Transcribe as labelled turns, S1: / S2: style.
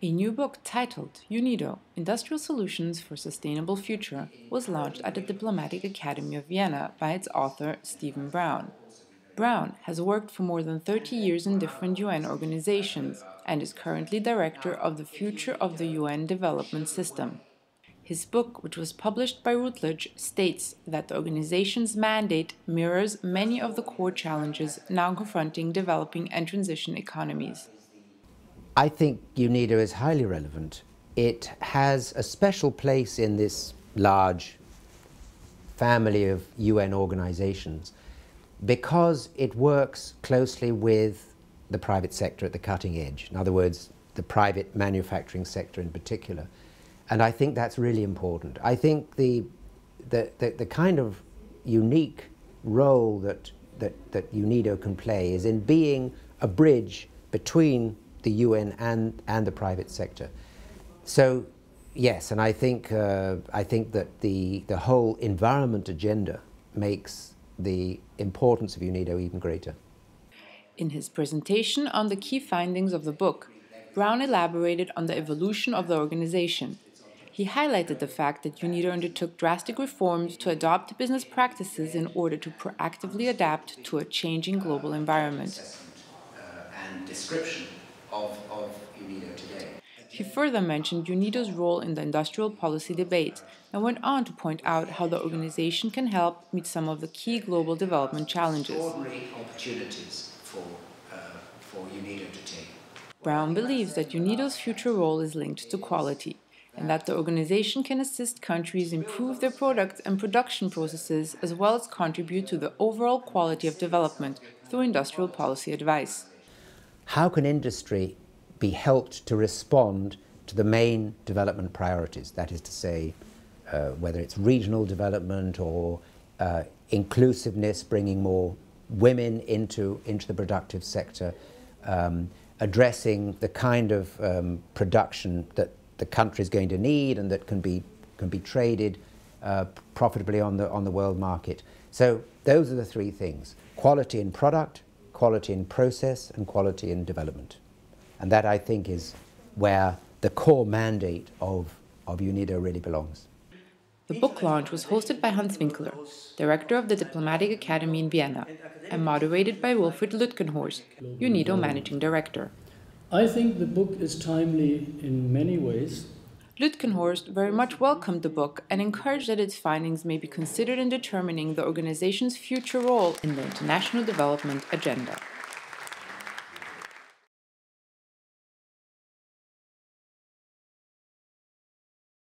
S1: A new book titled UNIDO, Industrial Solutions for Sustainable Future was launched at the Diplomatic Academy of Vienna by its author, Stephen Browne. Browne has worked for more than 30 years in different UN organizations and is currently director of the Future of the UN Development System. His book, which was published by Routledge, states that the organization's mandate mirrors many of the core challenges now confronting developing and transition economies.
S2: I think UNIDO is highly relevant. It has a special place in this large family of UN organizations because it works closely with the private sector at the cutting edge. In other words, the private manufacturing sector in particular. And I think that's really important. I think the kind of unique role that UNIDO can play is in being a bridge between the UN and the private sector. So yes, and I think that the whole environment agenda makes the importance of UNIDO even greater.
S1: In his presentation on the key findings of the book, Browne elaborated on the evolution of the organization. He highlighted the fact that UNIDO undertook drastic reforms to adopt business practices in order to proactively adapt to a changing global environment.
S2: And description of UNIDO today.
S1: He further mentioned UNIDO's role in the industrial policy debate and went on to point out how the organization can help meet some of the key global development challenges.
S2: Extraordinary opportunities for UNIDO to take.
S1: Browne believes that UNIDO's future role is linked to quality, and that the organization can assist countries improve their product and production processes as well as contribute to the overall quality of development through industrial policy advice.
S2: How can industry be helped to respond to the main development priorities? That is to say, whether it's regional development or inclusiveness, bringing more women into the productive sector, addressing the kind of production that the country is going to need and that can be traded profitably on the world market. So those are the three things: quality in product, quality in process, and quality in development. And that, I think, is where the core mandate of UNIDO really belongs.
S1: The book launch was hosted by Hans Winkler, director of the Diplomatic Academy in Vienna, and moderated by Wilfried Lütgenhorst, UNIDO managing director.
S3: I think the book is timely in many ways.
S1: Lütgenhorst very much welcomed the book and encouraged that its findings may be considered in determining the organization's future role in the international development agenda.